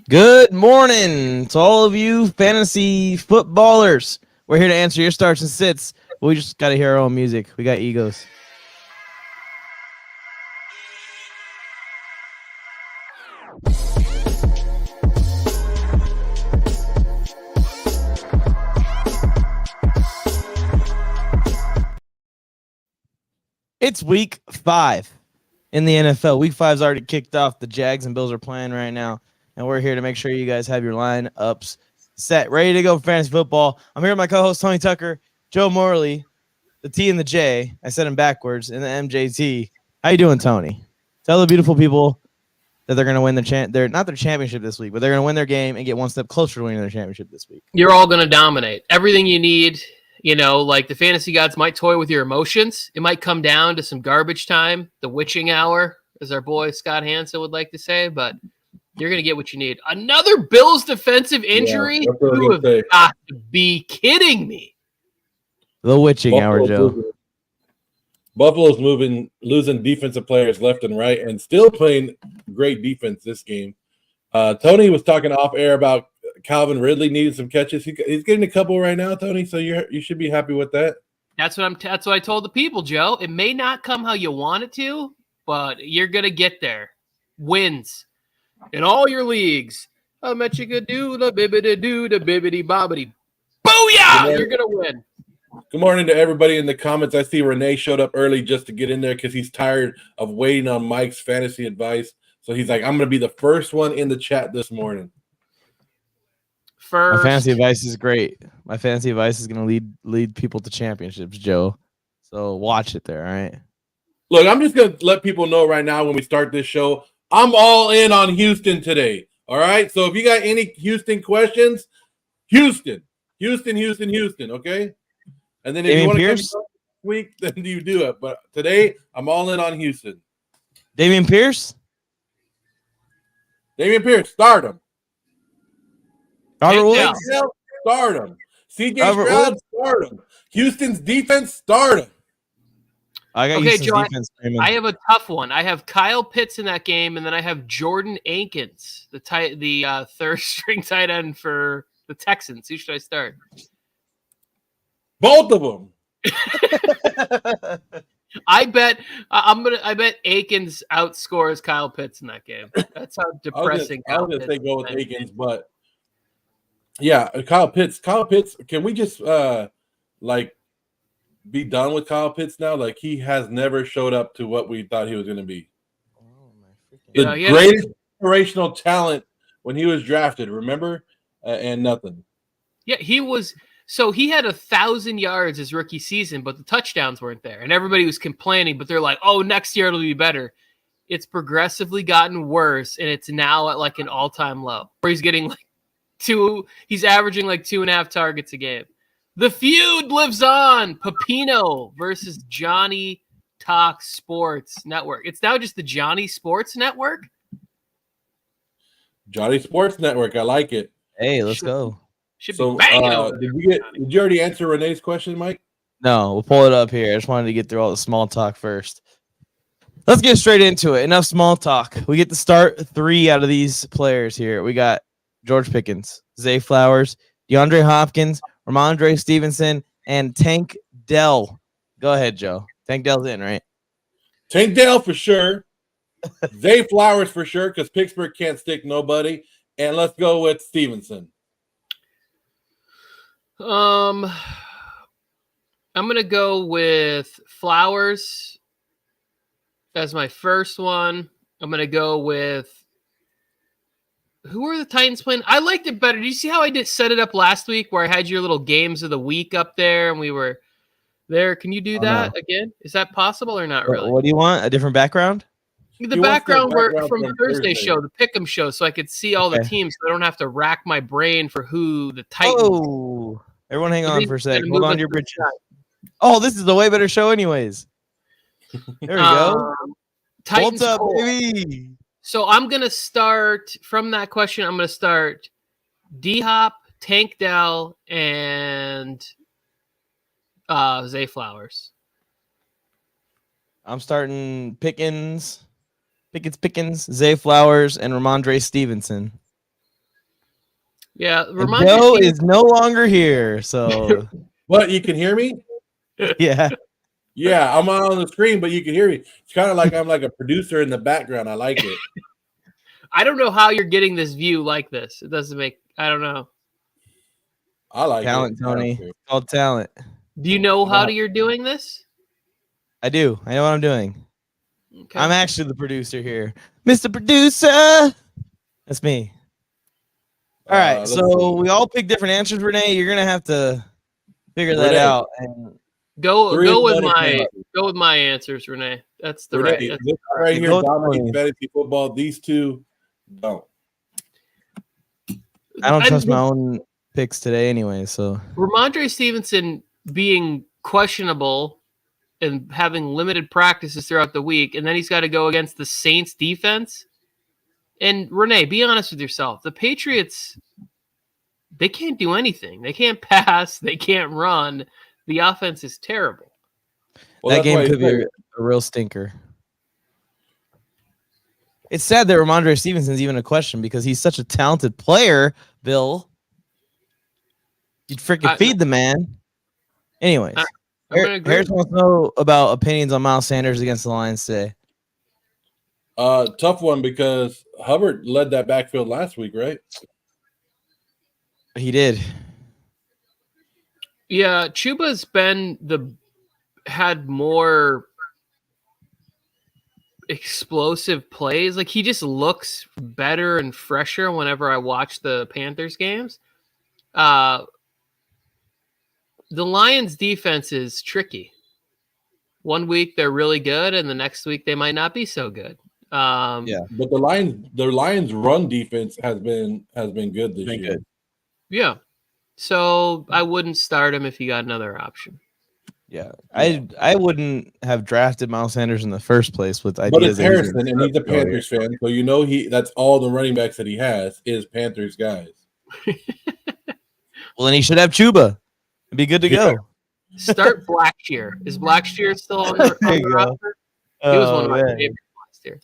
Good morning to all of you fantasy footballers. We're here to answer your starts and sits. We just got to hear our own music. We got egos. It's week 5 in the NFL. Week 5's already kicked off. The Jags and Bills are playing right now, and we're here to make sure you guys have your lineups set, ready to go for fantasy football. I'm here with my co-host Tony Tucker, Joe Morley, the T and the J. I said them backwards in the MJT. How you doing, Tony? Tell the beautiful people that they're going to win their not their championship this week, but they're going to win their game and get one step closer to winning their championship this week. You're all going to dominate. Everything you need, like the fantasy gods might toy with your emotions. It might come down to some garbage time, the witching hour, as our boy Scott Hansen would like to say, but you're going to get what you need. Another Bills defensive injury? Yeah, You have got to be kidding me. The witching hour, Joe. Buffalo's losing defensive players left and right, and still playing great defense this game. Tony was talking off air about Calvin Ridley needing some catches. He's getting a couple right now, Tony. So you should be happy with that. That's what I told the people, Joe. It may not come how you want it to, but you're gonna get there. Wins in all your leagues. I bet you could do the bibbity do the bibbity bobbity. Booyah! You're gonna win. Good morning to everybody in the comments. I see Renee showed up early just to get in there because he's tired of waiting on Mike's fantasy advice. So he's like, I'm going to be the first one in the chat this morning. My fantasy advice is great. My fantasy advice is going to lead people to championships, Joe. So watch it there, all right? Look, I'm just going to let people know right now when we start this show, I'm all in on Houston today, all right? So if you got any Houston questions, Houston, okay? And then if you want to come this week, then you do it. But today, I'm all in on Houston. Dameon Pierce, start him. Robert Woods, start him. CJ Stroud, start him. Houston's defense, start him. I got Houston's defense. I have a tough one. I have Kyle Pitts in that game, and then I have Jordan Akins, the third string tight end for the Texans. Who should I start? Both of them. I bet Akins outscores Kyle Pitts in that game. That's how depressing. I was gonna say go with Akins, but yeah, Kyle Pitts. Can we just be done with Kyle Pitts now? Like he has never showed up to what we thought he was going to be. The greatest generational talent when he was drafted. Remember, and nothing. Yeah, he was. So he had 1,000 yards his rookie season, but the touchdowns weren't there. And everybody was complaining, but they're like, oh, next year it'll be better. It's progressively gotten worse, and it's now at like an all-time low. Where he's getting he's averaging like 2.5 targets a game. The feud lives on. Pepino versus Johnny Talk Sports Network. It's now just the Johnny Sports Network? Johnny Sports Network. I like it. Hey, let's go. Should be banging over. Did you already answer Renee's question, Mike? No, we'll pull it up here. I just wanted to get through all the small talk first. Let's get straight into it. Enough small talk. We get to start 3 out of these players here. We got George Pickens, Zay Flowers, DeAndre Hopkins, Ramondre Stevenson, and Tank Dell. Go ahead, Joe. Tank Dell's in, right? Tank Dell for sure. Zay Flowers for sure because Pittsburgh can't stick nobody. And let's go with Stevenson. I'm gonna go with Flowers as my first one. I'm gonna go with who are the Titans playing? I liked it better. Did you see how I set it up last week where I had your little games of the week up there and we were there? Can you do that again? Is that possible or not really? What do you want? A different background? The background from Thursday show, the Pick'em show, so I could see all the teams, so I don't have to rack my brain for who the Titans. Oh, everyone, hang on for a sec. Hold on to your bridge. Oh, this is a way better show, anyways. There we go. Titans up, baby. So I'm gonna start from that question. I'm gonna start D-Hop, Tank Dell, and Zay Flowers. I'm starting Pickens, Zay Flowers, and Ramondre Stevenson. Yeah, And Ramondre Joe Stevenson- is no longer here, so What, you can hear me? yeah. Yeah, I'm on the screen, but you can hear me. It's kind of like I'm like a producer in the background. I like it. I don't know how you're getting this view like this. It doesn't make. I don't know. I like Talent, it. I don't Tony. care. It's called talent. Do you know how you're doing this? I do. I know what I'm doing. Okay. I'm actually the producer here. Mr. Producer. That's me. All right. Let's So see. we all pick different answers, Renee. You're gonna have to figure that Renee. out. And Go Three with letters. my answers, Renee. That's the Renee, right. That's this right You here, go with dominates 20. fantasy football. These two don't. I don't trust my own picks today anyway. So Ramondre Stevenson being questionable and having limited practices throughout the week, and then he's got to go against the Saints defense. And Renee, be honest with yourself. The Patriots, they can't do anything. They can't pass. They can't run. The offense is terrible. Well, that that's why game could he's be a real stinker. It's sad that Ramondre Stevenson's even a question because he's such a talented player, Bill. You'd freaking feed the man. Anyways, Harris wants to know about opinions on Miles Sanders against the Lions today. tough one because Hubbard led that backfield last week, right? He did. Yeah, Chuba's had more explosive plays. Like, he just looks better and fresher whenever I watch the Panthers games. The Lions defense is tricky. One week they're really good, and the next week they might not be so good. But the Lions run defense has been good this year. Good. Yeah. So I wouldn't start him if you got another option. Yeah. I wouldn't have drafted Miles Sanders in the first place with ideas. But it's Harrison, and he's a Panthers fan, so you know that's all the running backs that he has is Panthers guys. Well, then he should have Chuba. It'd be good to go. Start Blackshear. Is Blackshear still on the roster? He was one of my favorites last year.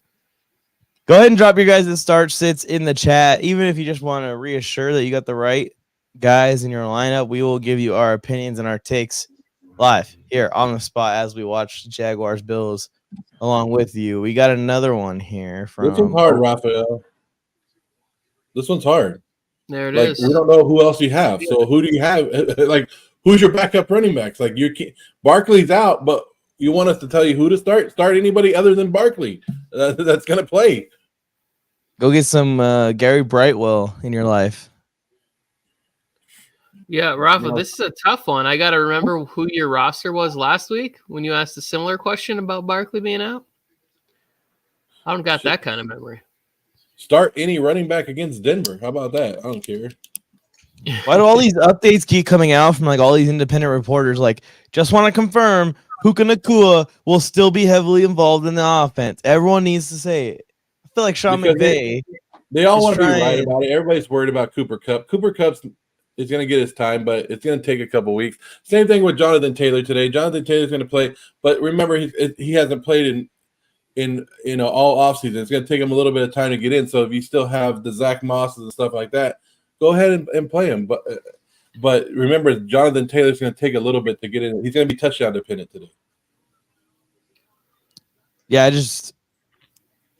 Go ahead and drop your guys' start sits in the chat. Even if you just want to reassure that you got the right guys in your lineup, we will give you our opinions and our takes live here on the spot as we watch Jaguars Bills along with you. We got another one here from This one's hard, Raphael. This one's hard. There it is. We don't know who else you have. So who do you have? Like, who's your backup running backs? Like, Barkley's out, but you want us to tell you who to start? Start anybody other than Barkley that's going to play. Go get some Gary Brightwell in your life. Yeah, Rafa, this is a tough one. I got to remember who your roster was last week when you asked a similar question about Barkley being out. I don't got that kind of memory. Start any running back against Denver. How about that? I don't care. Why do all these updates keep coming out from like all these independent reporters? Like, just want to confirm Puka Nacua will still be heavily involved in the offense. Everyone needs to say it. I feel like Sean McVay. They all want to be right about it. Everybody's worried about Cooper Kupp. Cooper Kupp is going to get his time, but it's going to take a couple weeks. Same thing with Jonathan Taylor today. Jonathan Taylor's going to play, but remember he hasn't played in all offseason. It's going to take him a little bit of time to get in. So if you still have the Zach Mosses and stuff like that, go ahead and play him. But remember, Jonathan Taylor's going to take a little bit to get in. He's going to be touchdown dependent today. Yeah, it just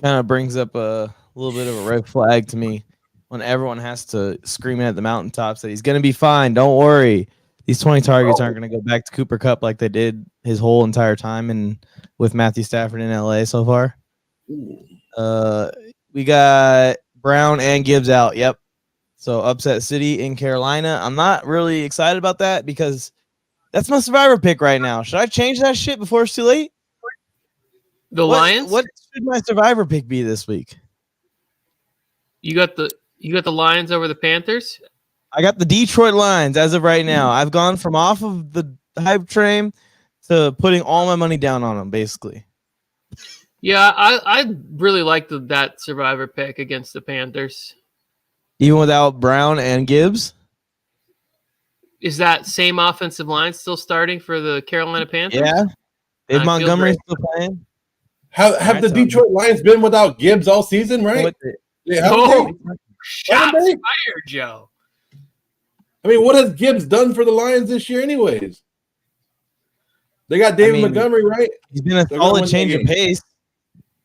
kind of brings up a little bit of a red flag to me when everyone has to scream at the mountaintops that he's going to be fine. Don't worry. These 20 targets aren't going to go back to Cooper Kupp like they did his whole entire time and with Matthew Stafford in LA so far. We got Brown and Gibbs out. Yep. So upset city in Carolina. I'm not really excited about that because that's my survivor pick right now. Should I change that shit before it's too late? Lions? What should my survivor pick be this week? You got the Lions over the Panthers? I got the Detroit Lions as of right now. I've gone from off of the hype train to putting all my money down on them, basically. Yeah, I really like that survivor pick against the Panthers. Even without Brown and Gibbs? Is that same offensive line still starting for the Carolina Panthers? Yeah. If Montgomery's still playing? Have the Detroit Lions been without Gibbs all season, right? Shots fired, Joe. I mean, what has Gibbs done for the Lions this year, anyways? They got David Montgomery, right? He's been a solid change of pace.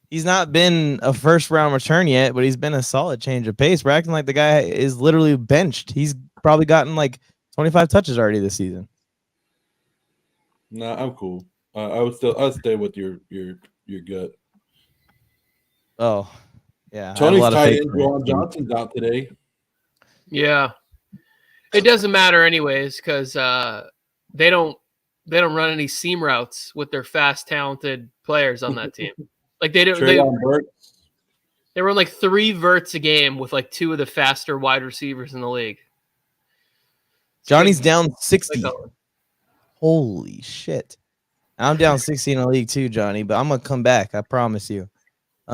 He's not been a first-round return yet, but he's been a solid change of pace. We're acting like the guy is literally benched. He's probably gotten like 25 touches already this season. Nah, I'm cool. I'll stay with your gut. Oh, yeah. Tony's tight end Juwan Johnson's out today. Yeah, it doesn't matter anyways because they don't run any seam routes with their fast, talented players on that team. Like they don't. They run like 3 verts a game with like 2 of the faster wide receivers in the league. Johnny's down 60. Holy shit! I'm down 60 in the league too, Johnny. But I'm gonna come back. I promise you.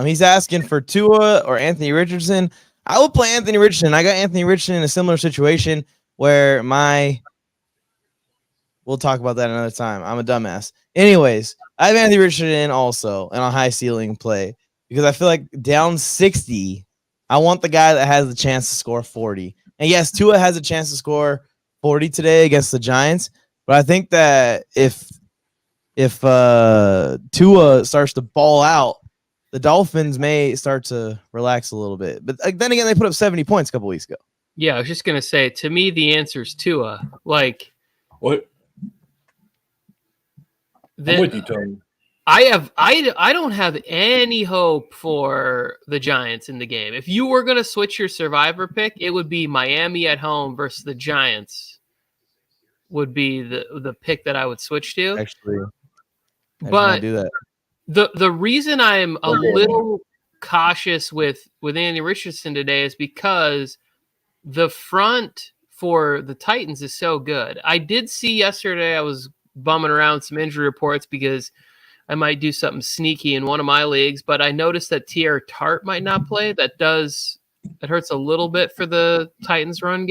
He's asking for Tua or Anthony Richardson. I will play Anthony Richardson. I got Anthony Richardson in a similar situation where we'll talk about that another time. I'm a dumbass. Anyways, I have Anthony Richardson also in a high ceiling play because I feel like down 60, I want the guy that has the chance to score 40. And yes, Tua has a chance to score 40 today against the Giants, but I think that if Tua starts to ball out, the Dolphins may start to relax a little bit. But then again, they put up 70 points a couple weeks ago. Yeah, I was just gonna say. To me, the answer is Tua. Like what? I'm with you, Tony. I don't have any hope for the Giants in the game. If you were gonna switch your survivor pick, it would be Miami at home versus the Giants. Would be the pick that I would switch to. Actually, but do that. The reason I'm a little cautious with Anthony Richardson today is because the front for the Titans is so good. I did see yesterday, I was bumming around some injury reports because I might do something sneaky in one of my leagues, but I noticed that T.R. Tart might not play. That hurts a little bit for the Titans run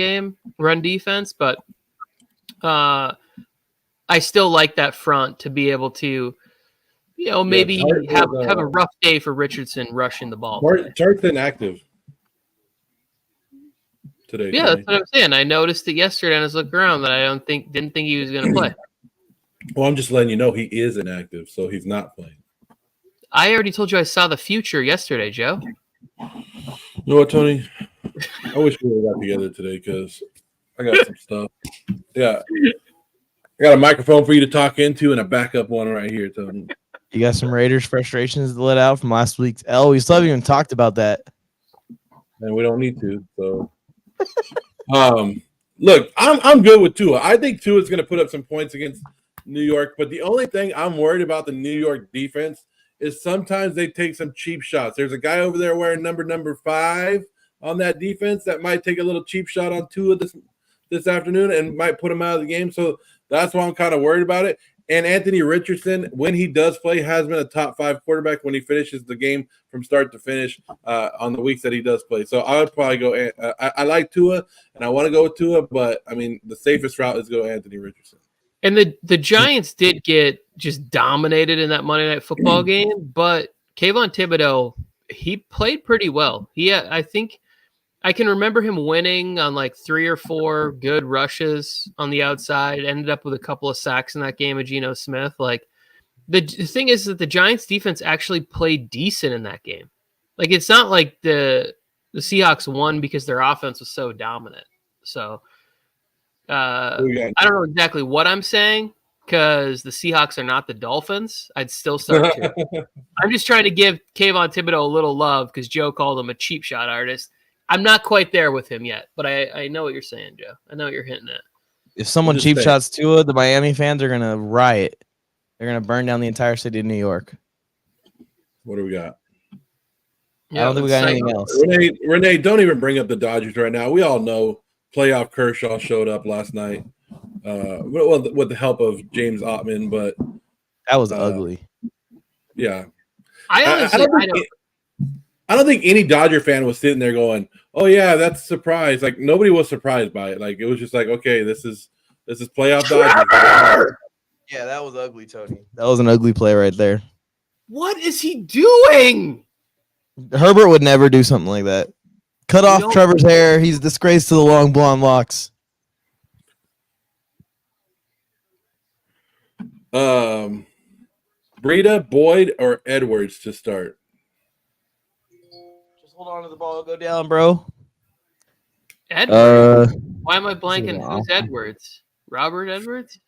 defense, but I still like that front to be able to, maybe have a rough day for Richardson rushing the ball. Tart's inactive today. Yeah, that's what I'm saying. I noticed it yesterday and I was looking around that I didn't think he was going to play. Well, I'm just letting you know he is inactive, so he's not playing. I already told you I saw the future yesterday, Joe. You know what, Tony? I wish we would have got together today because I got some stuff. Yeah. I got a microphone for you to talk into and a backup one right here, Tony. You got some Raiders frustrations to let out from last week's L. We still haven't even talked about that. And we don't need to. So, look, I'm good with Tua. I think Tua is going to put up some points against New York. But the only thing I'm worried about the New York defense is sometimes they take some cheap shots. There's a guy over there wearing number 5 on that defense that might take a little cheap shot on Tua this afternoon and might put him out of the game. So that's why I'm kind of worried about it. And Anthony Richardson, when he does play, has been a top 5 quarterback when he finishes the game from start to finish on the weeks that he does play. So I would probably go I like Tua, and I want to go with Tua, but, I mean, the safest route is go Anthony Richardson. And the Giants did get just dominated in that Monday Night Football game, but Kayvon Thibodeau, he played pretty well. I think I can remember him winning on like 3 or 4 good rushes on the outside, ended up with a couple of sacks in that game of Geno Smith. Like the thing is that the Giants defense actually played decent in that game. Like it's not like the Seahawks won because their offense was so dominant. So I don't know exactly what I'm saying because the Seahawks are not the Dolphins. I'd still start here. I'm just trying to give Kayvon Thibodeau a little love because Joe called him a cheap shot artist. I'm not quite there with him yet, but I know what you're saying, Joe. I know what you're hinting at. If someone cheap shots Tua, the Miami fans are going to riot. They're going to burn down the entire city of New York. What do we got? I don't think we got anything else. Renee, don't even bring up the Dodgers right now. We all know playoff Kershaw showed up last night with the help of James Ottman, but that was ugly. Yeah. I don't think any Dodger fan was sitting there going, "Oh yeah, that's a surprise." Like nobody was surprised by it. Like it was just like, "Okay, this is playoff Dodgers." Yeah, that was ugly, Tony. That was an ugly play right there. What is he doing? Herbert would never do something like that. Cut off Trevor's hair. He's a disgrace to the long blonde locks. Breida, Boyd, or Edwards to start? Just hold on to the ball. Go down, bro. Edwards. Why am I this is blanking? Who's awful. Edwards? Robert Edwards?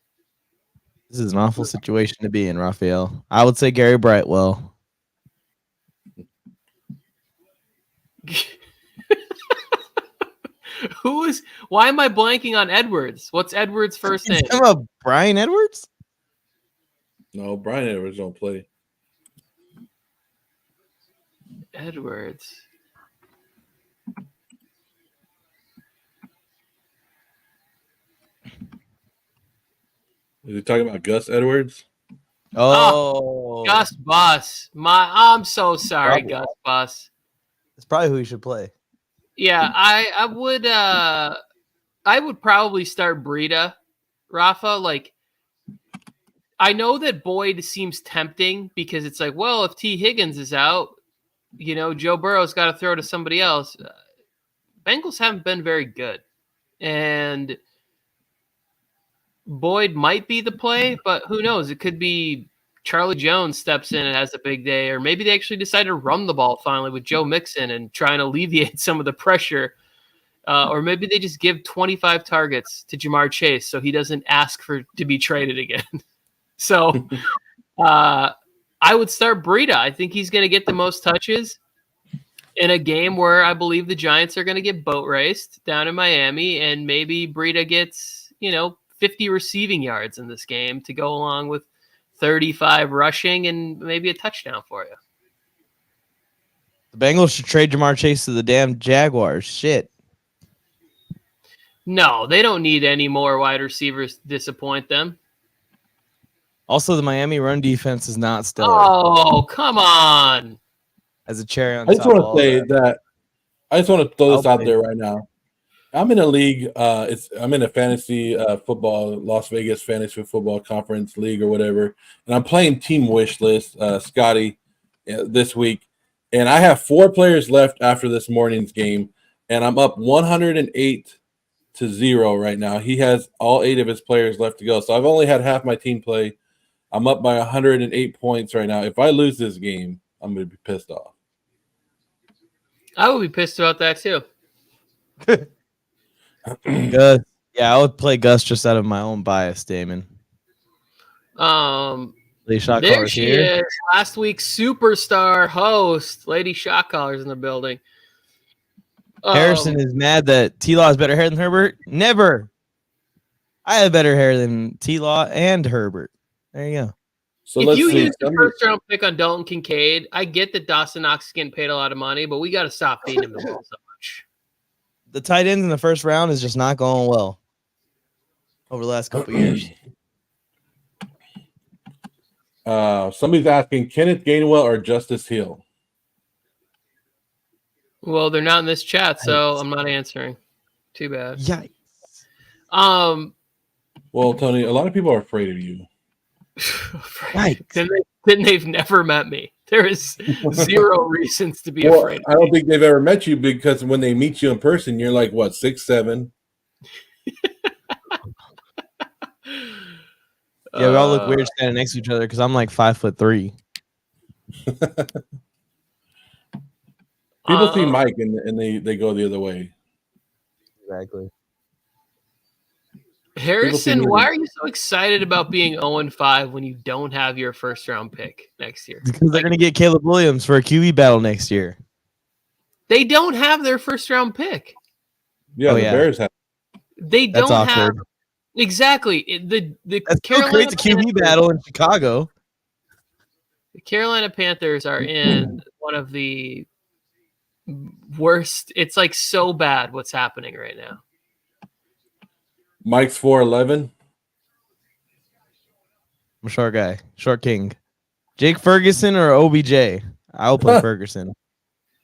This is an awful situation to be in, Raphael. I would say Gary Brightwell. Why am I blanking on Edwards? What's Edwards' first name? Talking about Brian Edwards? No, Brian Edwards don't play. Edwards. Is he talking about Gus Edwards? Oh, Gus Bus. I'm so sorry, Probably. Gus Bus. That's probably who he should play. Yeah, I would probably start Breida, Rafa. Like, I know that Boyd seems tempting because it's like, well, if T. Higgins is out, Joe Burrow's got to throw to somebody else. Bengals haven't been very good, and Boyd might be the play, but who knows? It could be Charlie Jones steps in and has a big day, or maybe they actually decide to run the ball finally with Joe Mixon and try and alleviate some of the pressure. Or maybe they just give 25 targets to Jamar Chase so he doesn't ask to be traded again. So I would start Breida. I think he's going to get the most touches in a game where I believe the Giants are going to get boat raced down in Miami, and maybe Breida gets, 50 receiving yards in this game to go along with 35 rushing and maybe a touchdown for you. The Bengals should trade Jamar Chase to the damn Jaguars. Shit. No, they don't need any more wide receivers to disappoint them. Also, the Miami run defense is not stellar. Oh, come on. As a cherry on I just top. want to say that I just want to throw this I'll out play. there right now. I'm in a league. I'm in a fantasy football, Las Vegas Fantasy Football Conference league or whatever, and I'm playing Team Wish List, Scotty, this week, and I have 4 players left after this morning's game, and I'm up 108-0 right now. He has all 8 of his players left to go, so I've only had half my team play. I'm up by 108 points right now. If I lose this game, I'm going to be pissed off. I would be pissed about that too. Gus. Yeah, I would play Gus just out of my own bias, Damon. Lady Shot There Caller's she here. is. Last week's superstar host, Lady Shot Caller's in the building. Harrison is mad that T-Law has better hair than Herbert. Never. I have better hair than T-Law and Herbert. There you go. So if let's you see. use the first round pick on Dalton Kincaid, I get that Dawson Knox is getting paid a lot of money, but we got to stop feeding him the ball so much. The tight ends in the first round is just not going well over the last couple of years. Somebody's asking Kenneth Gainwell or Justice Hill. Well, they're not in this chat, so I'm not answering. Too bad. Yikes. Well, Tony, a lot of people are afraid of you. Yikes. Then they've never met me. There is 0 reasons to be Well, afraid. I don't think they've ever met you because when they meet you in person, you're like, what, 6'7"? Yeah, we all look weird standing next to each other because I'm like 5'3". People see Mike and they go the other way. Exactly. Harrison, why are you so excited about being 0-5 when you don't have your first round pick next year? Because they're going to get Caleb Williams for a QB battle next year. They don't have their first round pick. Yeah, the Bears have. They That's don't have awkward. exactly the That's Carolina great. The QB Panthers, battle in Chicago. The Carolina Panthers are in one of the worst. It's like so bad what's happening right now. Mike's 4'11". I'm a short guy. Short king. Jake Ferguson or OBJ? I'll play Ferguson.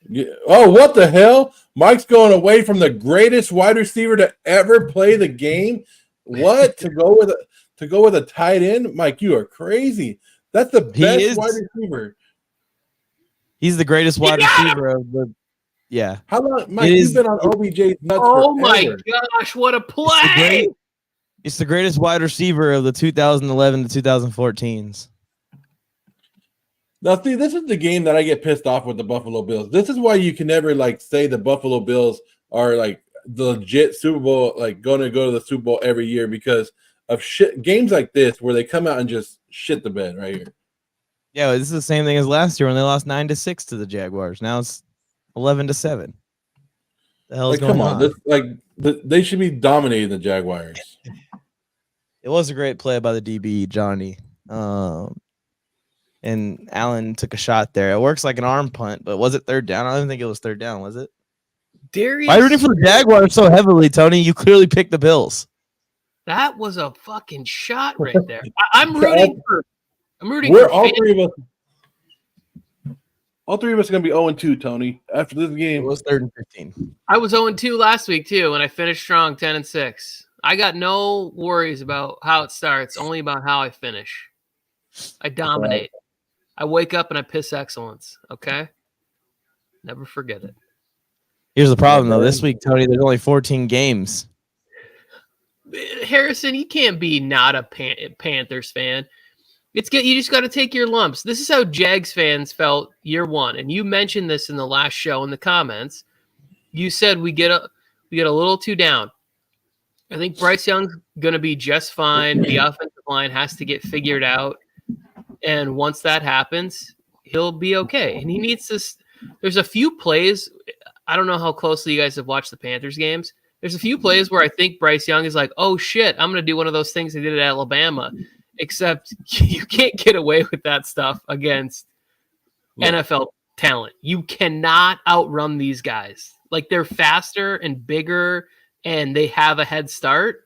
Yeah. Oh, what the hell? Mike's going away from the greatest wide receiver to ever play the game. What? to go with a tight end? Mike, you are crazy. That's the best wide receiver. He's the greatest wide receiver of the. Yeah. How long, Mike? You've been on OBJ's nuts Oh forever. my gosh! What a play! It's the greatest wide receiver of the 2011 to 2014s. Now, see, this is the game that I get pissed off with the Buffalo Bills. This is why you can never say the Buffalo Bills are the legit Super Bowl, going to go to the Super Bowl every year because of games like this where they come out and just shit the bed right here. Yeah, this is the same thing as last year when they lost 9-6 to the Jaguars. Now it's 11-7. The hell's going on? They should be dominating the Jaguars. It was a great play by the DB, Johnny. And Allen took a shot there. It works like an arm punt, but was it third down? I don't think it was third down, was it? Darius, why are you rooting for the Jaguars so heavily, Tony? You clearly picked the Bills. That was a fucking shot right there. I'm rooting for. All three of us. All three of us are going to be 0-2, Tony, after this game. It was 3rd and 15. I was 0-2 last week, too, and I finished strong 10-6. I got no worries about how it starts, only about how I finish. I dominate. I wake up and I piss excellence, okay? Never forget it. Here's the problem, though. This week, Tony, there's only 14 games. Harrison, you can't be not a Panthers fan. You just got to take your lumps. This is how Jags fans felt year one, and you mentioned this in the last show in the comments. You said we get a little too down. I think Bryce Young's going to be just fine. The offensive line has to get figured out, and once that happens, he'll be okay. And he needs to. There's a few plays. I don't know how closely you guys have watched the Panthers games. There's a few plays where I think Bryce Young is like, "Oh shit, I'm going to do one of those things they did at Alabama." Except you can't get away with that stuff against NFL talent. You cannot outrun these guys. They're faster and bigger, and they have a head start.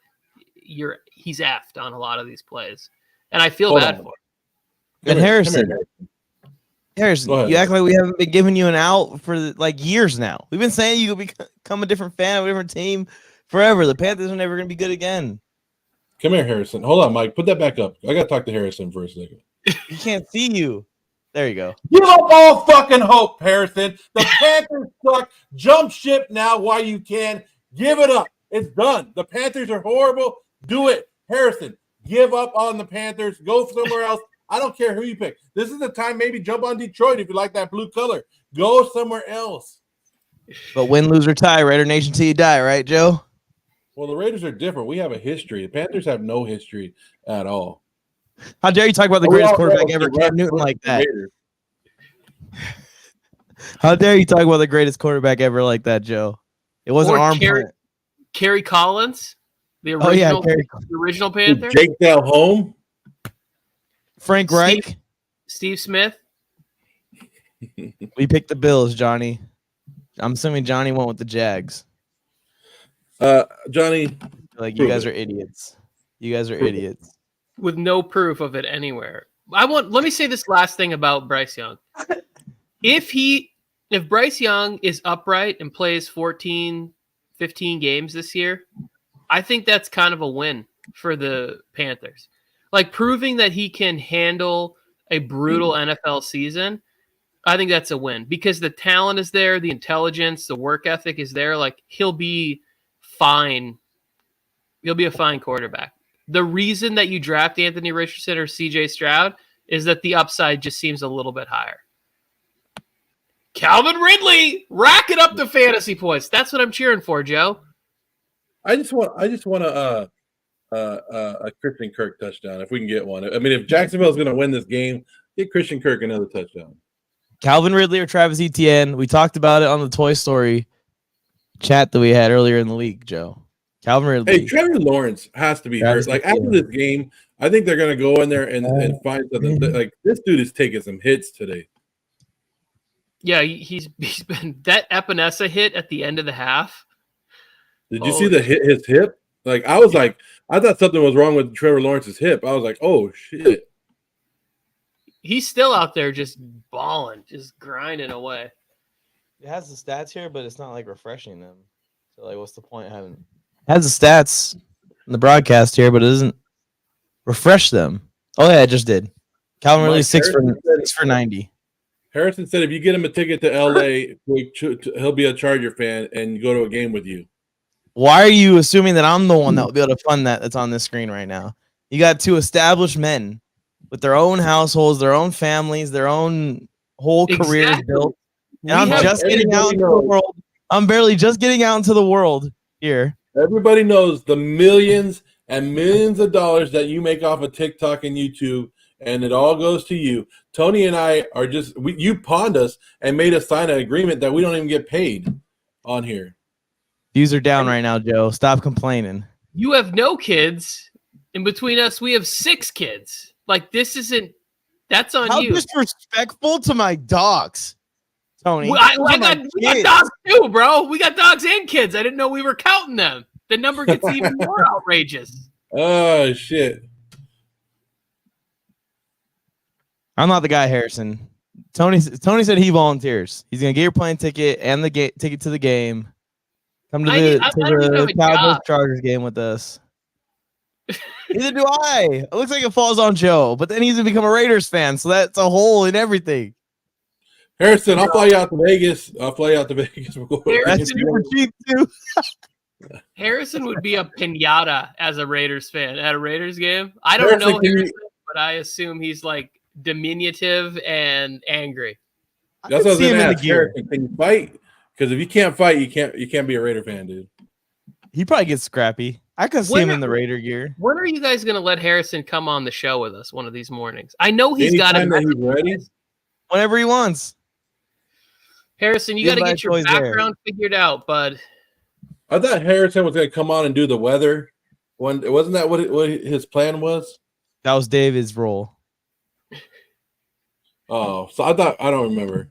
He's effed on a lot of these plays, and I feel bad for him. And Harrison, you act like we haven't been giving you an out for years now. We've been saying you could become a different fan of a different team forever. The Panthers are never going to be good again. Come here, Harrison. Hold on, Mike. Put that back up. I got to talk to Harrison for a second. He can't see you. There you go. Give up all fucking hope, Harrison. The Panthers suck. Jump ship now while you can. Give it up. It's done. The Panthers are horrible. Do it. Harrison, give up on the Panthers. Go somewhere else. I don't care who you pick. This is the time maybe jump on Detroit if you like that blue color. Go somewhere else. But win, lose, or tie, Raider Nation till you die, right, Joe? Well, the Raiders are different. We have a history. The Panthers have no history at all. How dare you talk about the greatest quarterback ever, Cam Newton, like that? How dare you talk about the greatest quarterback ever like that, Joe? It wasn't arm punt. Kerry Collins, the original Panther. Jake Del Home. Frank Reich. Steve Smith. We picked the Bills, Johnny. I'm assuming Johnny went with the Jags. Johnny, you guys are idiots. You guys are idiots. With no proof of it anywhere. Let me say this last thing about Bryce Young. If Bryce Young is upright and plays 14, 15 games this year, I think that's kind of a win for the Panthers. Proving that he can handle a brutal NFL season, I think that's a win because the talent is there, the intelligence, the work ethic is there. He'll be fine. He'll be a fine quarterback. The reason that you draft Anthony Richardson or CJ Stroud is that the upside just seems a little bit higher. Calvin Ridley racking up the fantasy points. That's what I'm cheering for, Joe. I just want a Christian Kirk touchdown if we can get one. I mean, if Jacksonville is going to win this game, get Christian Kirk another touchdown. Calvin Ridley or Travis Etienne. We talked about it on the Toy Story chat that we had earlier in the week, Joe. Calvin Ridley. Hey, Trevor Lawrence has to be hurt. After this game, I think they're going to go in there and find something. This dude is taking some hits today. Yeah, he's been that Epinesa hit at the end of the half. Did you see his hip? I thought something was wrong with Trevor Lawrence's hip. I was like, oh shit. He's still out there just balling, just grinding away. It has the stats here, but it's not refreshing them. So what's the point of having it? Has the stats in the broadcast here, but it doesn't refresh them. Oh yeah, it just did. Calvin Ridley 6 for 90. Harrison said if you get him a ticket to LA, he'll be a Charger fan and go to a game with you. Why are you assuming that I'm the one that will be able to fund that's on this screen right now? You got two established men with their own households, their own families, their own whole careers built. And I'm just getting out into the world. I'm barely just getting out into the world here. Everybody knows the millions and millions of dollars that you make off of TikTok and YouTube, and it all goes to you. Tony and I are you pawned us and made us sign an agreement that we don't even get paid on here. Views are down right now, Joe. Stop complaining. You have no kids. In between us, we have 6 kids. Like, this isn't. That's on you. How disrespectful to my dogs, Tony. We got dogs too, bro. We got dogs and kids. I didn't know we were counting them. The number gets even more outrageous. Oh, shit. I'm not the guy, Harrison. Tony said he volunteers. He's going to get your plane ticket and the ticket to the game. Come to the Cowboys Chargers game with us. Neither do I. It looks like it falls on Joe, but then he's going to become a Raiders fan, so that's a hole in everything. Harrison, I'll fly you out to Vegas. That's super cheap, too. Harrison would be a piñata as a Raiders fan at a Raiders game. I don't know Harrison, but I assume he's like diminutive and angry. That's what I was going to ask. Harrison, can you fight? Because if you can't fight, you can't be a Raider fan, dude. He probably gets scrappy. I could see him in the Raider gear. When are you guys going to let Harrison come on the show with us one of these mornings? I know he's got it ready. Whenever he wants. Harrison, you got to get your background figured out, bud. I thought Harrison was going to come on and do the weather. Wasn't that what his plan was? That was David's role. Oh, so I don't remember.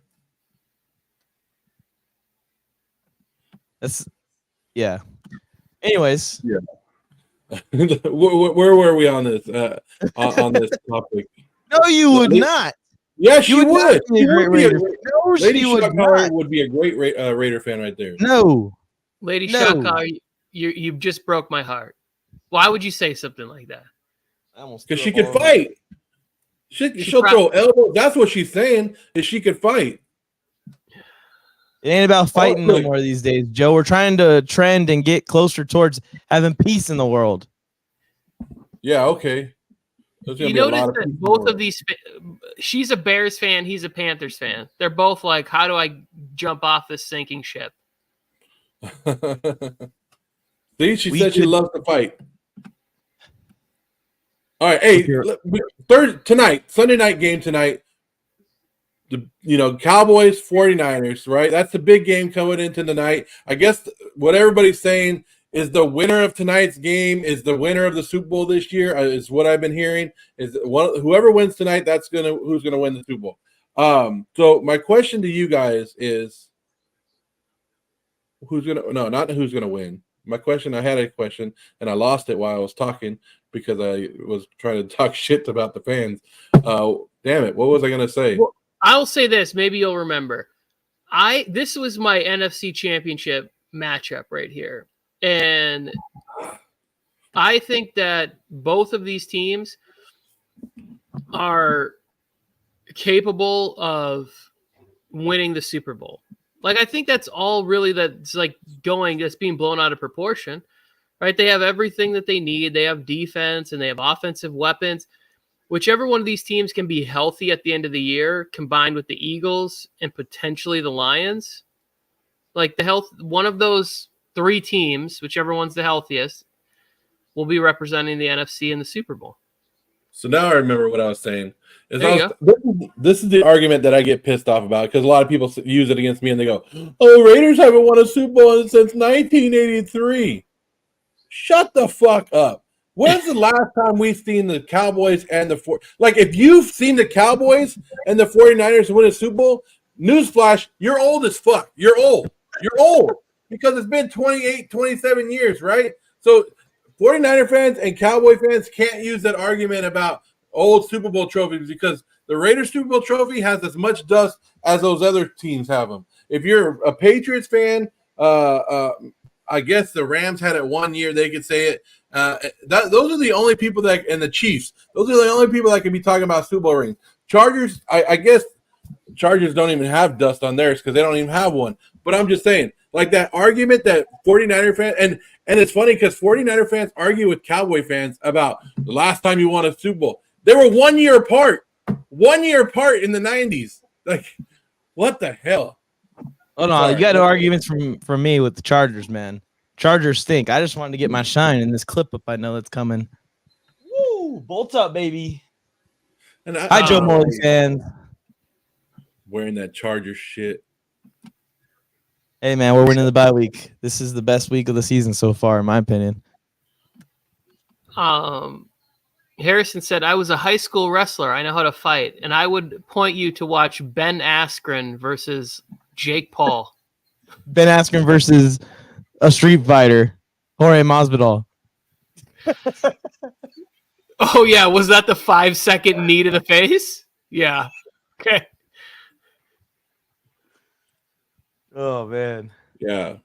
Yeah. Anyways, yeah. Where were we on this on this topic? No, you would not. Yes, she would. Lady Shuckar would be a great Raider fan right there. No, Lady Shuckar, you just broke my heart. Why would you say something like that? Because she could fight. She'll throw elbows. That's what she's saying. Is she could fight. It ain't about fighting no more these days, Joe. We're trying to trend and get closer towards having peace in the world. Yeah, okay. You notice that both of these, she's a Bears fan, he's a Panthers fan. They're both like, how do I jump off this sinking ship? See, she said she loves to fight. All right, hey, Sunday night game tonight. Cowboys, 49ers, right? That's the big game coming into the night. I guess what everybody's saying is the winner of tonight's game is the winner of the Super Bowl this year, is what I've been hearing. Is whoever wins tonight, who's gonna win the Super Bowl. So my question to you guys is not who's gonna win. I had a question and I lost it while I was talking because I was trying to talk shit about the fans. Damn it, what was I gonna say? Well, I'll say this, maybe you'll remember. This was my NFC Championship matchup right here. And I think that both of these teams are capable of winning the Super Bowl. Like, I think that's all really that's being blown out of proportion, right? They have everything that they need. They have defense and they have offensive weapons. Whichever one of these teams can be healthy at the end of the year, combined with the Eagles and potentially the Lions, one of those 3 teams, whichever one's the healthiest, will be representing the NFC in the Super Bowl. So now I remember what I was saying. This is the argument that I get pissed off about because a lot of people use it against me and they go, "Oh, Raiders haven't won a Super Bowl since 1983." Shut the fuck up. When's the last time we've seen the Cowboys and if you've seen the Cowboys and the 49ers win a Super Bowl, newsflash, you're old as fuck. You're old. You're old because it's been 28, 27 years, right? So 49er fans and Cowboy fans can't use that argument about old Super Bowl trophies because the Raiders Super Bowl trophy has as much dust as those other teams have them. If you're a Patriots fan, I guess the Rams had it one year. They could say it. Those are the only people and the Chiefs. Those are the only people that can be talking about Super Bowl rings. Chargers, I guess Chargers don't even have dust on theirs because they don't even have one. But I'm just saying, Like that argument that 49er fans, and it's funny because 49er fans argue with Cowboy fans about the last time you won a Super Bowl. They were 1 year apart. 1 year apart in the 90s. Like, what the hell? Oh no, you got no arguments from me with the Chargers, man. Chargers stink. I just wanted to get my shine in this clip up. I know that's coming. Woo! Bolts up, baby. And Hi, Joe Morley fans. Wearing that Chargers shit. Hey man, we're winning the bye week. This is the best week of the season so far, in my opinion. Harrison said, I was a high school wrestler. I know how to fight. And I would point you to watch Ben Askren versus Jake Paul. Ben Askren versus a street fighter, Jorge Masvidal. Oh, yeah. Was that the 5-second knee to the face? Yeah. Okay. Oh, man. Yeah.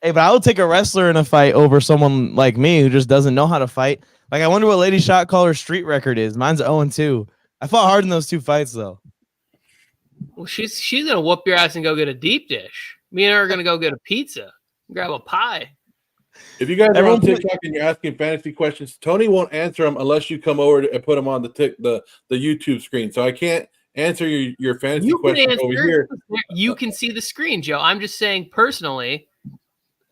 Hey, but I would take a wrestler in a fight over someone like me who just doesn't know how to fight. Like, I wonder what Lady Shot Caller's street record is. Mine's 0-2. I fought hard in those two fights, though. Well, she's going to whoop your ass and go get a deep dish. Me and her are going to go get a pizza, grab a pie. If you guys are on TikTok and you're asking fantasy questions, Tony won't answer them unless you come over and put them on the YouTube screen. So I can't answer your fantasy questions over here. You can see the screen, Joe. I'm just saying personally,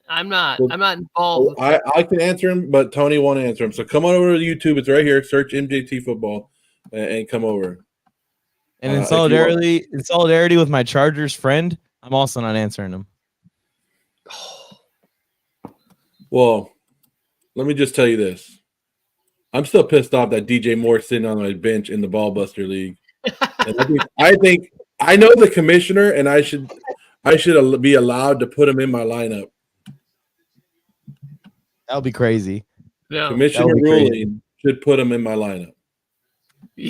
I'm not involved. I can answer them, but Tony won't answer them. So come on over to YouTube. It's right here. Search MJT Football and come over. And in solidarity with my Chargers friend, I'm also not answering them. Well, let me just tell you this. I'm still pissed off that DJ Moore's sitting on my bench in the Ballbuster League. And I think I know the commissioner, and I should be allowed to put him in my lineup. That would be crazy. No, Commissioner ruling should put him in my lineup.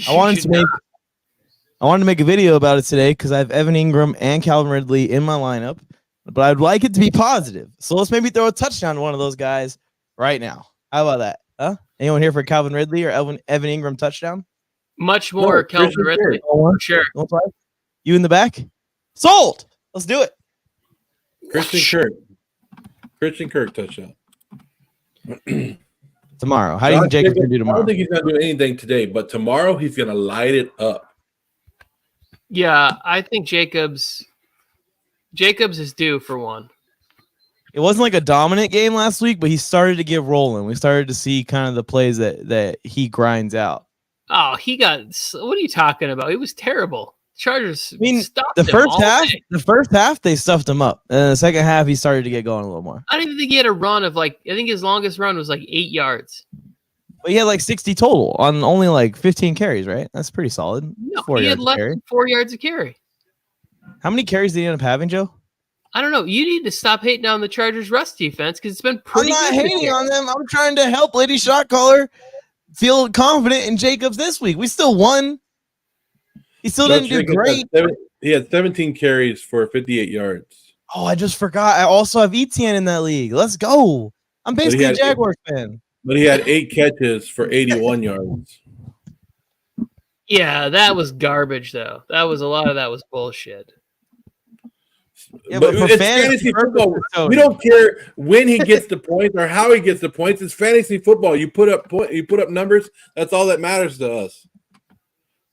I wanted to make a video about it today because I have Evan Ingram and Calvin Ridley in my lineup, but I'd like it to be positive. So let's maybe throw a touchdown to one of those guys right now. How about that? Huh? Anyone here for Calvin Ridley or Evan Ingram touchdown? Much more Calvin Ridley. For sure. You in the back? Sold. Let's do it. Christian Kirk touchdown. Tomorrow. How do you think Jacobs going to do tomorrow? I don't think he's going to do anything today, but tomorrow he's going to light it up. Yeah, I think Jacobs is due for one. It wasn't like a dominant game last week, but he started to get rolling. We started to see kind of the plays that he grinds out. Oh, what are you talking about? It was terrible. Chargers. I mean, the first half they stuffed him up, and the second half he started to get going a little more. I don't even think he had a run of I think his longest run was 8 yards. But he had 60 total on only 15 carries, right? That's pretty solid. No, he had less than 4 yards of carry. How many carries did he end up having, Joe? I don't know. You need to stop hating on the Chargers' rush defense because it's been pretty. I'm not hating on them. I'm trying to help Lady Shot Caller feel confident in Jacobs this week. We still won. He still didn't do great. He had 17 carries for 58 yards. Oh, I just forgot. I also have ETN in that league. Let's go. I'm basically a Jaguars fan. But he had 8 catches for 81 yards. Yeah, that was garbage, though. A lot of that was bullshit. Yeah, but it's fantasy football. We don't care when he gets the points or how he gets the points. It's fantasy football. You put up numbers. That's all that matters to us.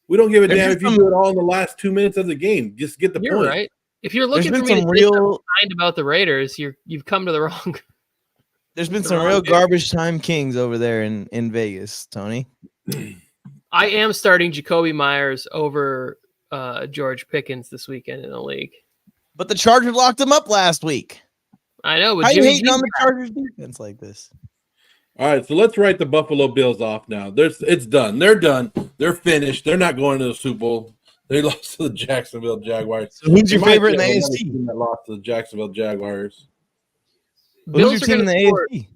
We don't give a damn if you do it all in the last 2 minutes of the game. Just get the point. You're right. If you're looking for me to mind about the Raiders, you've come to the wrong. There's been some real garbage time kings over there in Vegas, Tony. I am starting Jacoby Myers over George Pickens this weekend in the league. But the Chargers locked him up last week. I know. But how are you hating on the Chargers defense like this? All right, so let's write the Buffalo Bills off now. It's done. They're done. They're finished. They're not going to the Super Bowl. They lost to the Jacksonville Jaguars. So who's your favorite in the AFC? That lost to the Jacksonville Jaguars. Who's your team in the AFC?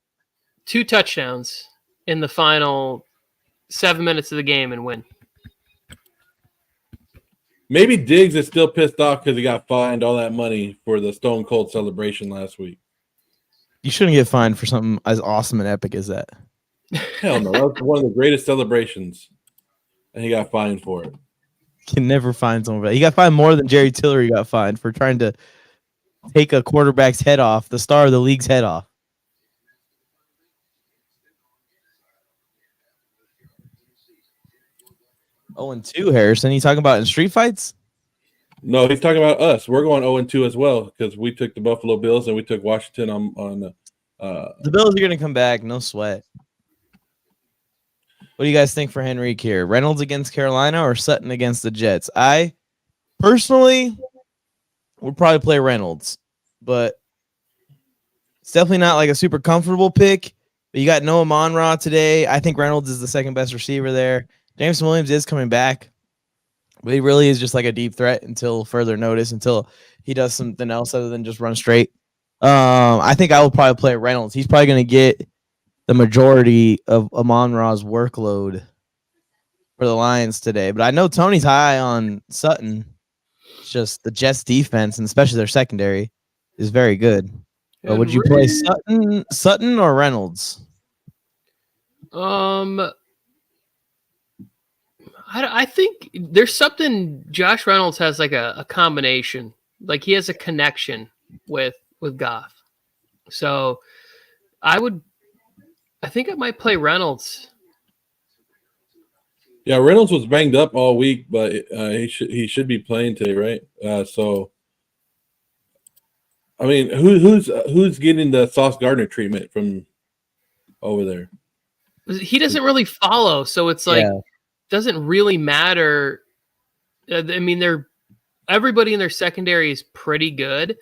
2 touchdowns in the final 7 minutes of the game and win. Maybe Diggs is still pissed off because he got fined all that money for the Stone Cold celebration last week. You shouldn't get fined for something as awesome and epic as that. Hell no. That was one of the greatest celebrations. And he got fined for it. You can never find someone. He got fined more than Jerry Tillery got fined for trying to take a quarterback's head off, the star of the league's head off. Oh, and 2, Harrison. You talking about in street fights? No, he's talking about us. We're going 0-2 as well because we took the Buffalo Bills and we took Washington on the Bills are going to come back. No sweat. What do you guys think for Henrique here? Reynolds against Carolina or Sutton against the Jets? I personally would probably play Reynolds, but it's definitely not like a super comfortable pick. But you got Noah Monra today. I think Reynolds is the second best receiver there. Jameson Williams is coming back, but he really is just like a deep threat until further notice, until he does something else other than just run straight. I think I will probably play Reynolds. He's probably going to get the majority of Amon-Ra's workload for the Lions today. But I know Tony's high on Sutton. It's just the Jets defense, and especially their secondary, is very good. But would you play Sutton or Reynolds? I think there's something Josh Reynolds has like a combination. Like he has a connection with Goff. So I think I might play Reynolds. Yeah, Reynolds was banged up all week, but he should be playing today, right? So, I mean, who's getting the Sauce Gardner treatment from over there? He doesn't really follow, so it's like doesn't really matter. I mean, everybody in their secondary is pretty good.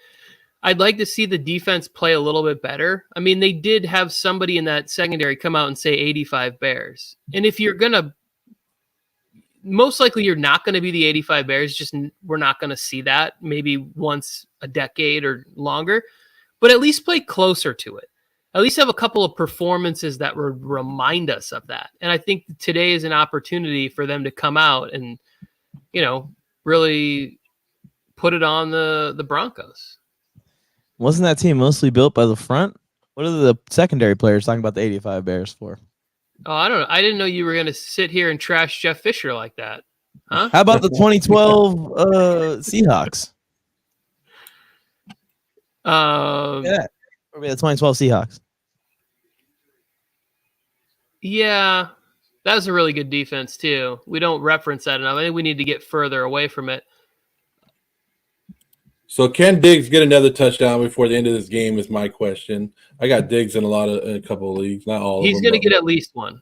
I'd like to see the defense play a little bit better. I mean, they did have somebody in that secondary come out and say 85 Bears. And if you're going to, most likely you're not going to be the 85 Bears. Just we're not going to see that maybe once a decade or longer, but at least play closer to it. At least have a couple of performances that would remind us of that. And I think today is an opportunity for them to come out and, really put it on the Broncos. Wasn't that team mostly built by the front? What are the secondary players talking about the 85 Bears for? Oh, I don't know. I didn't know you were going to sit here and trash Jeff Fisher like that. Huh? How about the 2012 Seahawks? Yeah. Or the 2012 Seahawks. Yeah, that was a really good defense, too. We don't reference that enough. I think we need to get further away from it. So can Diggs get another touchdown before the end of this game is my question. I got Diggs in a couple of leagues, not all of them. He's going to get at least one.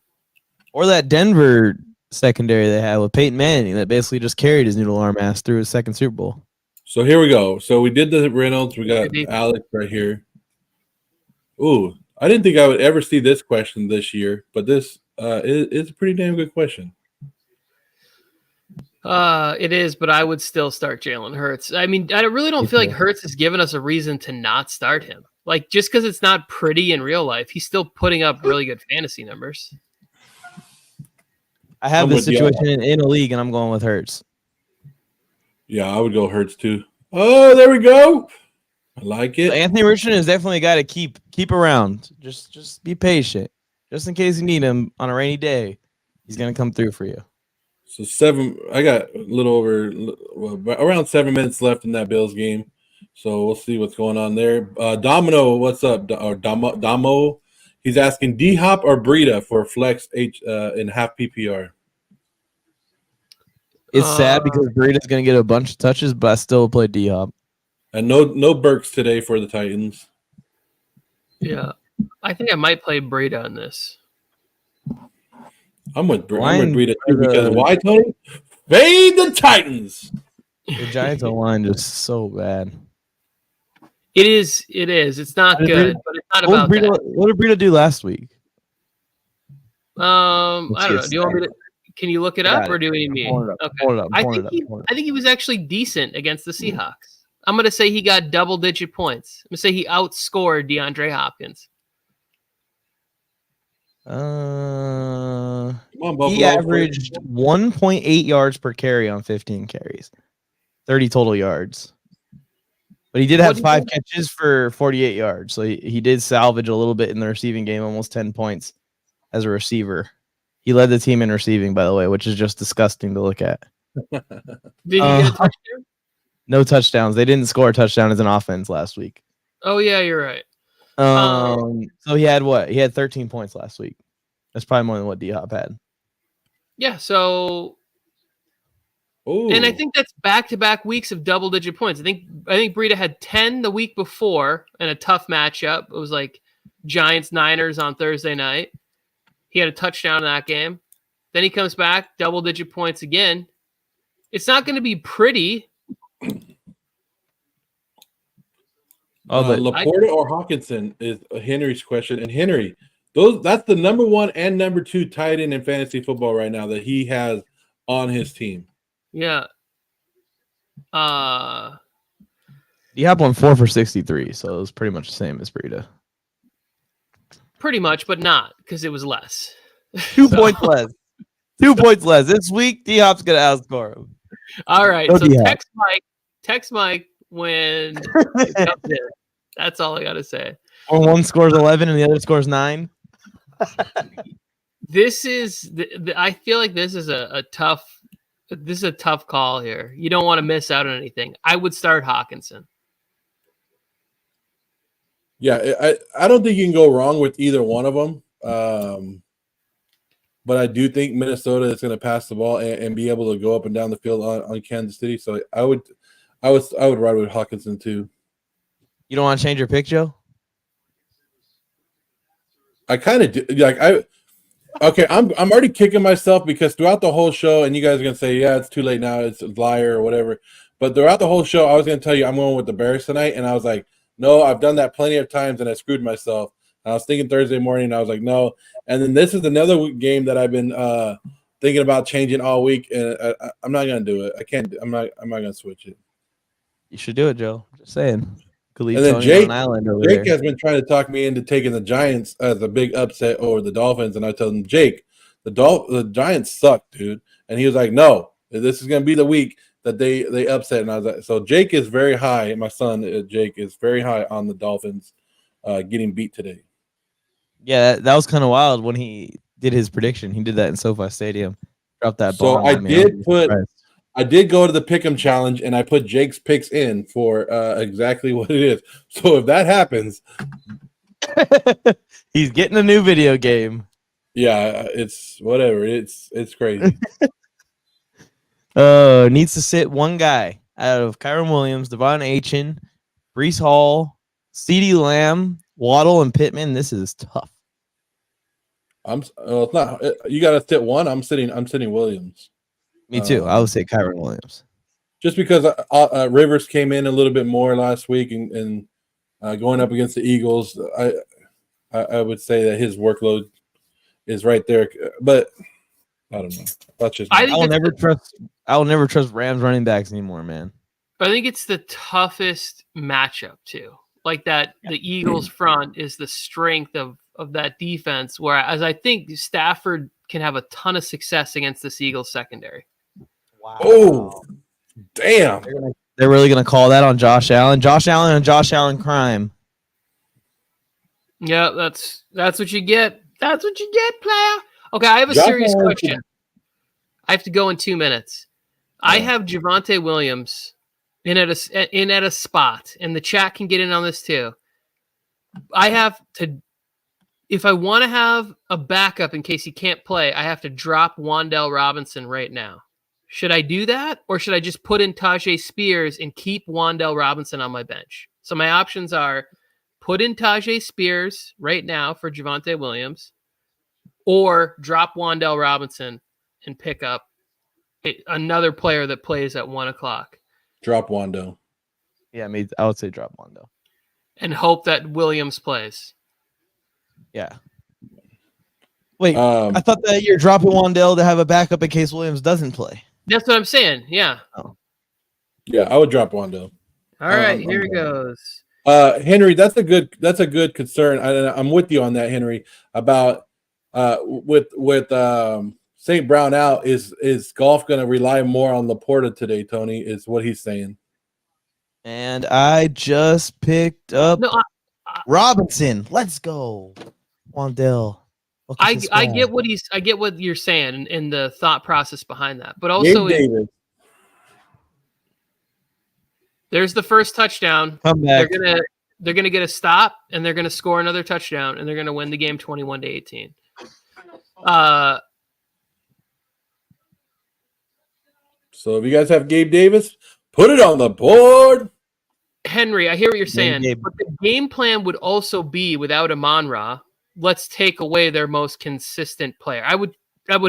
Or that Denver secondary they had with Peyton Manning that basically just carried his noodle arm ass through his second Super Bowl. So here we go. So we did the Reynolds. We got Alex right here. Ooh, I didn't think I would ever see this question this year, but this is a pretty damn good question. It is, but I would still start Jalen Hurts. I mean, I really don't feel like Hurts has given us a reason to not start him. Like, just because it's not pretty in real life, he's still putting up really good fantasy numbers. I have this situation in a league, and I'm going with Hurts. Yeah, I would go Hurts too. Oh, there we go. I like it. So Anthony Richardson is definitely a guy to keep around. Just be patient. Just in case you need him on a rainy day, he's going to come through for you. So I got a little over around 7 minutes left in that Bills game. So we'll see what's going on there. Domino, what's up? Or Damo, he's asking D-Hop or Breida for flex in half PPR. It's sad because Breida's going to get a bunch of touches, but I still play D-Hop. And no Burks today for the Titans. Yeah, I think I might play Breida on this. I'm with Breida too because why, Tony? Fade the Titans. The Giants O-line just so bad. It is. It's not good, but it's not about that. What did Breida do last week? I don't know. Do you want me to? Can you look it up, or do we need me? Okay. I think he was actually decent against the Seahawks. I'm going to say he got double-digit points. I'm going to say he outscored DeAndre Hopkins. He averaged 1.8 yards per carry on 15 carries, 30 total yards. But he did have 5 catches for 48 yards. So he did salvage a little bit in the receiving game, almost 10 points as a receiver. He led the team in receiving, by the way, which is just disgusting to look at. Did he get a touchdown? No touchdowns. They didn't score a touchdown as an offense last week. Oh yeah, you're right. So he had what? He had 13 points last week. That's probably more than what D-Hop had. Yeah, so Ooh. and I think that's back-to-back weeks of double-digit points. I think Breida had 10 the week before in a tough matchup. It was like Giants-Niners on Thursday night. He had a touchdown in that game. Then he comes back, double-digit points again. It's not going to be pretty. Laporta or Hawkinson is Henry's question. And Henry, that's the number 1 and number 2 tight end in fantasy football right now that he has on his team. Yeah. D-Hop won 4 for 63, so it was pretty much the same as Breida. Pretty much, but not, because it was less. 2 points less. 2 points less. This week, D-Hop's going to outscore him. All right, Go so D-Hop. text Mike when it comes in. That's all I got to say. Or one scores 11 and the other scores 9. This is I feel like this is a tough call here. You don't want to miss out on anything. I would start Hawkinson. Yeah, I don't think you can go wrong with either one of them. But I do think Minnesota is going to pass the ball and be able to go up and down the field on Kansas City. So I would ride with Hawkinson too. You don't want to change your pick, Joe? I kind of do. I'm already kicking myself because throughout the whole show, and you guys are gonna say, yeah, it's too late now, it's a liar or whatever. But throughout the whole show, I was gonna tell you I'm going with the Bears tonight, and I was like, no, I've done that plenty of times, and I screwed myself. And I was thinking Thursday morning, and I was like, no. And then this is another game that I've been thinking about changing all week, and I'm not gonna do it. I can't. I'm not gonna switch it. You should do it, Joe. Just saying. And then Jake has been trying to talk me into taking the Giants as a big upset over the Dolphins, and I told him, Jake, the Giants suck, dude. And he was like, no, this is going to be the week that they upset. And I was like, so Jake is very high. My son, Jake, is very high on the Dolphins getting beat today. Yeah, that was kind of wild when he did his prediction. He did that in SoFi Stadium. Dropped that ball. So I did go to the Pick'em challenge, and I put Jake's picks in for exactly what it is. So if that happens, he's getting a new video game. Yeah, it's whatever. It's crazy. Needs to sit one guy out of Kyron Williams, Devon Achane, Breece Hall, CeeDee Lamb, Waddle, and Pittman. This is tough. It's not. You got to sit one. I'm sitting Williams. Me too. I would say Kyron Williams. Just because Rivers came in a little bit more last week and going up against the Eagles, I would say that his workload is right there. But I don't know. That's just I will never trust Rams running backs anymore, man. I think it's the toughest matchup too. Like that, the Eagles front is the strength of that defense. Whereas I think Stafford can have a ton of success against this Eagles secondary. Wow. Oh, damn. They're really going to call that on Josh Allen. Josh Allen and Josh Allen crime. Yeah, that's what you get. That's what you get, player. Okay, I have a serious question. I have to go in 2 minutes. I have Javonte Williams in at a spot, and the chat can get in on this too. I have to, if I want to have a backup in case he can't play, I have to drop Wan'Dale Robinson right now. Should I do that, or should I just put in Tajay Spears and keep Wan'Dale Robinson on my bench? So my options are put in Tajay Spears right now for Javonte Williams, or drop Wan'Dale Robinson and pick up another player that plays at 1 o'clock. Drop Wando. Yeah, I would say drop Wando. And hope that Williams plays. Yeah. Wait, I thought that you're dropping Wan'Dale to have a backup in case Williams doesn't play. That's what I'm saying. Yeah. Oh. Yeah, I would drop Wando. All right, here he goes. Henry, that's a good concern. I'm with you on that, Henry. About with St. Brown out, is Goff going to rely more on Laporta today? Tony is what he's saying. And I just picked up Robinson. Let's go, Wan'Dale. I get what you're saying and the thought process behind that, but also There's the first touchdown. Come back. They're gonna get a stop, and they're gonna score another touchdown, and they're gonna win the game 21-18. So if you guys have Gabe Davis, put it on the board. Henry, I hear what you're saying, Gabe. but the game plan would also be without Amon-Ra, let's take away their most consistent player. I would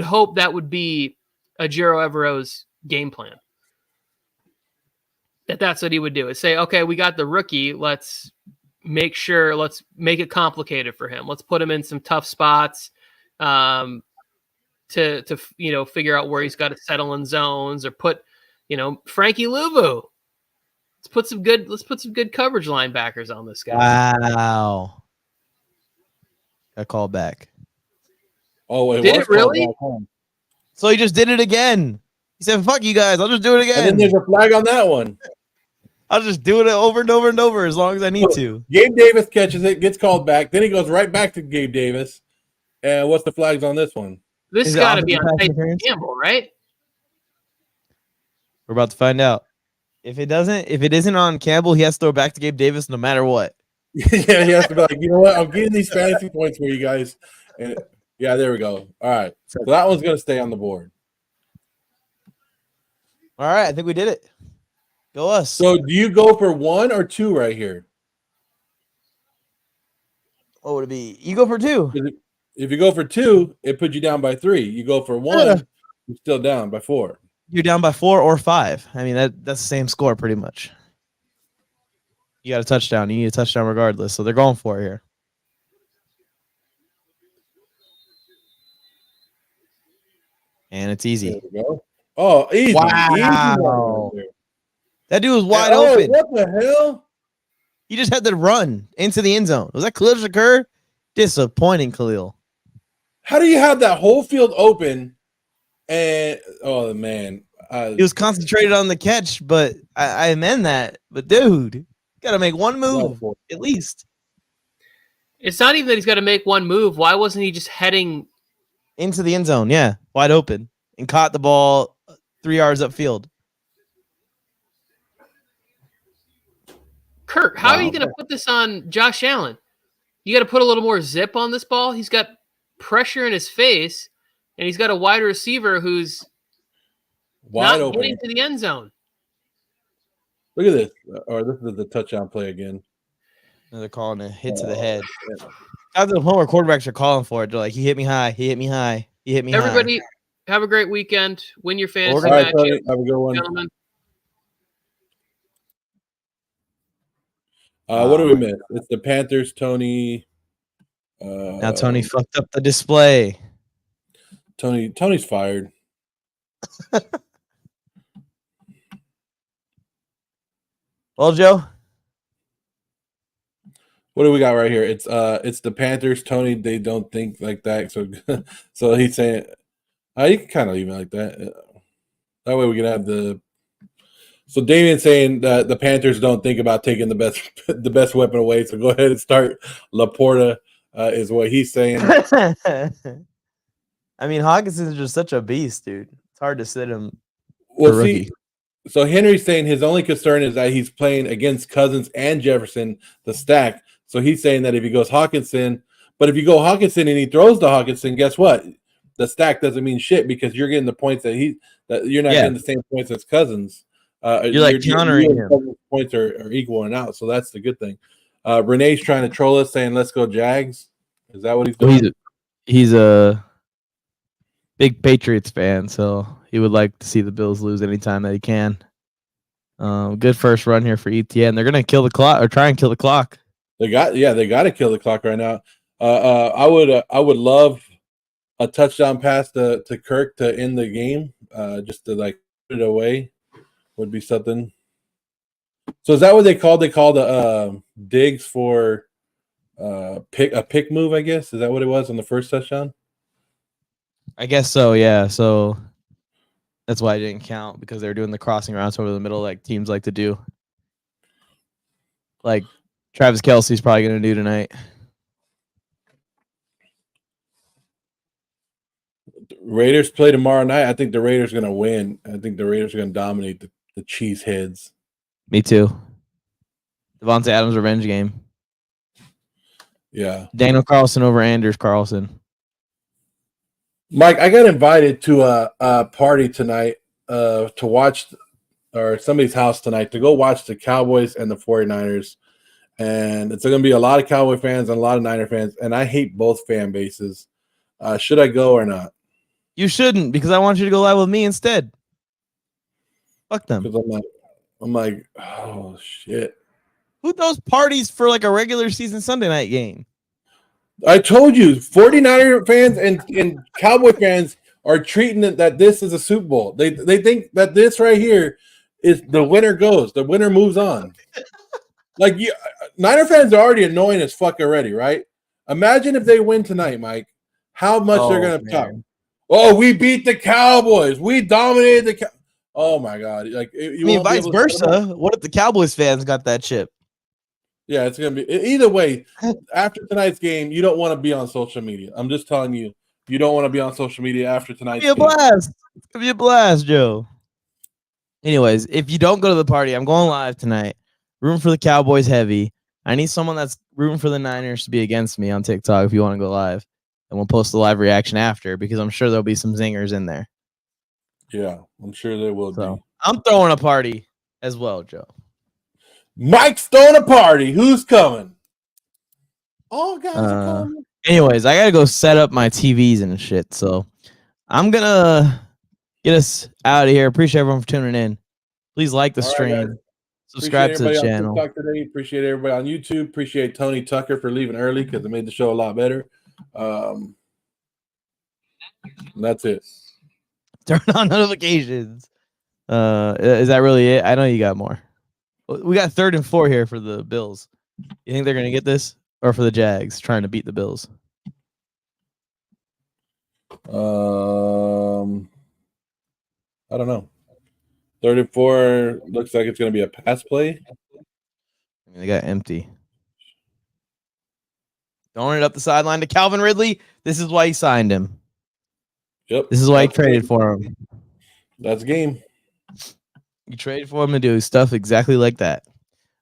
hope that would be Ajiro Evero's game plan. That's what he would do, is say, okay, we got the rookie, let's make it complicated for him. Let's put him in some tough spots to figure out where he's got to settle in zones, or put, Frankie Louvu. Let's put some good coverage linebackers on this guy. Wow. Got called back. Oh, Did it really? So he just did it again. He said, fuck you guys, I'll just do it again. And then there's a flag on that one. I'll just do it over and over and over as long as I need to. Gabe Davis catches it, gets called back. Then he goes right back to Gabe Davis. And what's the flags on this one? This got to be on Tyson Campbell, right? We're about to find out. If it isn't on Campbell, he has to throw back to Gabe Davis no matter what. Yeah, he has to be like, you know what? I'm getting these fantasy points for you guys. And yeah, there we go. All right. So that one's going to stay on the board. All right, I think we did it. Go us. So do you go for 1 or 2 right here? What would it be? You go for 2. If you go for 2, it puts you down by 3. You go for 1, you're still down by 4. You're down by 4 or 5. I mean, that's the same score pretty much. You got a touchdown. You need a touchdown regardless. So they're going for it here. And it's easy. There we go. Oh, easy. Wow. Easy. That dude was wide open. What the hell? He just had to run into the end zone. Was that Khalil Shakur? Disappointing, Khalil. How do you have that whole field open? And oh man, he was concentrated on the catch, but I amend that. But dude, got to make one move at least. It's not even that he's got to make one move. Why wasn't he just heading into the end zone? Yeah, wide open, and caught the ball 3 yards upfield. Kirk, how are you going to put this on Josh Allen? You got to put a little more zip on this ball. He's got pressure in his face, and he's got a wide receiver who's not open, getting to the end zone. Look at this. Or this is the touchdown play again. They're calling a hit to the head. Out to the point where quarterbacks are calling for it. They're like, he hit me high. He hit me high. He hit me high. Everybody, have a great weekend. Win your fantasy match. Have a good one. Gentlemen. What do we miss? It's the Panthers, Tony. Now Tony fucked up the display. Tony's fired. Well, Joe, what do we got right here? It's the Panthers, Tony. They don't think like that. So he's saying, you can kind of leave it like that. That way we can have the. So Damien's saying that the Panthers don't think about taking the best weapon away. So go ahead and start Laporta, is what he's saying. I mean, Hawkins is just such a beast, dude. It's hard to sit him. Well, see, so Henry's saying his only concern is that he's playing against Cousins and Jefferson, the stack. So he's saying that if he goes Hawkinson, but if you go Hawkinson and he throws to Hawkinson, guess what? The stack doesn't mean shit because you're getting the points that you're not getting the same points as Cousins. You're like countering him. Points are equaling out, so that's the good thing. Renee's trying to troll us, saying, "Let's go Jags." Is that what he's doing? He's a big Patriots fan, so he would like to see the Bills lose anytime that he can. Good first run here for ETN. They're gonna kill the clock or try and kill the clock. They got to kill the clock right now. I would love a touchdown pass to Kirk to end the game, just to like put it away. Would be something. So is that what they called? They called Diggs for a pick move, I guess. Is that what it was on the first touchdown? I guess so, yeah. So that's why it didn't count, because they were doing the crossing routes over the middle like teams like to do. Like Travis Kelce's probably going to do tonight. Raiders play tomorrow night. I think the Raiders are going to win. I think the Raiders are going to dominate the Cheeseheads. Me too. Devontae Adams revenge game. Yeah. Daniel Carlson over Anders Carlson. Mike, I got invited to a party tonight to watch, or somebody's house tonight, to go watch the Cowboys and the 49ers. And it's going to be a lot of Cowboy fans and a lot of Niner fans. And I hate both fan bases. Should I go or not? You shouldn't, because I want you to go live with me instead. Fuck them. Because I'm like, oh, shit. Who throws parties for like a regular season Sunday night game? I told you, 49er fans and Cowboy fans are treating it that this is a Super Bowl. They think that this right here is the winner goes. The winner moves on. Like, Niner fans are already annoying as fuck already, right? Imagine if they win tonight, Mike. How much they're going to talk. Oh, we beat the Cowboys. We dominated the Oh, my God. Like, I mean, vice versa. What if the Cowboys fans got that chip? Yeah, it's going to be – either way, after tonight's game, you don't want to be on social media. I'm just telling you, you don't want to be on social media after tonight's game. It's going to be a blast, Joe. Anyways, if you don't go to the party, I'm going live tonight. Rooting for the Cowboys heavy. I need someone that's rooting for the Niners to be against me on TikTok if you want to go live. And we'll post the live reaction after, because I'm sure there'll be some zingers in there. Yeah, I'm sure there will be. I'm throwing a party as well, Joe. Mike's throwing a party. Who's coming? All guys are coming. Anyways, I got to go set up my TVs and shit. So I'm going to get us out of here. Appreciate everyone for tuning in. Please like the stream. Subscribe to the channel. Today. Appreciate everybody on YouTube. Appreciate Tony Tucker for leaving early because it made the show a lot better. That's it. Turn on notifications. Is that really it? I know you got more. We got 3rd and 4 here for the Bills. You think they're going to get this? Or for the Jags trying to beat the Bills? I don't know. 3rd and 4 looks like it's going to be a pass play. They got empty. Throwing it up the sideline to Calvin Ridley. This is why he signed him. Yep. This is why he traded for him. That's game. You traded for him to do stuff exactly like that.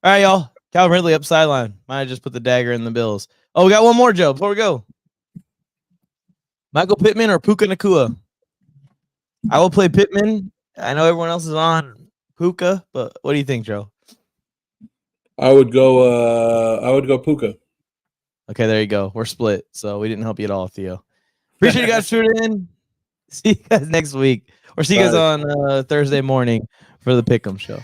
All right, y'all. Calvin Ridley up sideline. Might have just put the dagger in the Bills. Oh, we got one more, Joe, before we go. Michael Pittman or Puka Nacua? I will play Pittman. I know everyone else is on Puka, but what do you think, Joe? I would go Puka. Okay, there you go. We're split, so we didn't help you at all, Theo. Appreciate you guys tuning in. See you guys next week. Or see you guys on Thursday morning for the Pick'em show.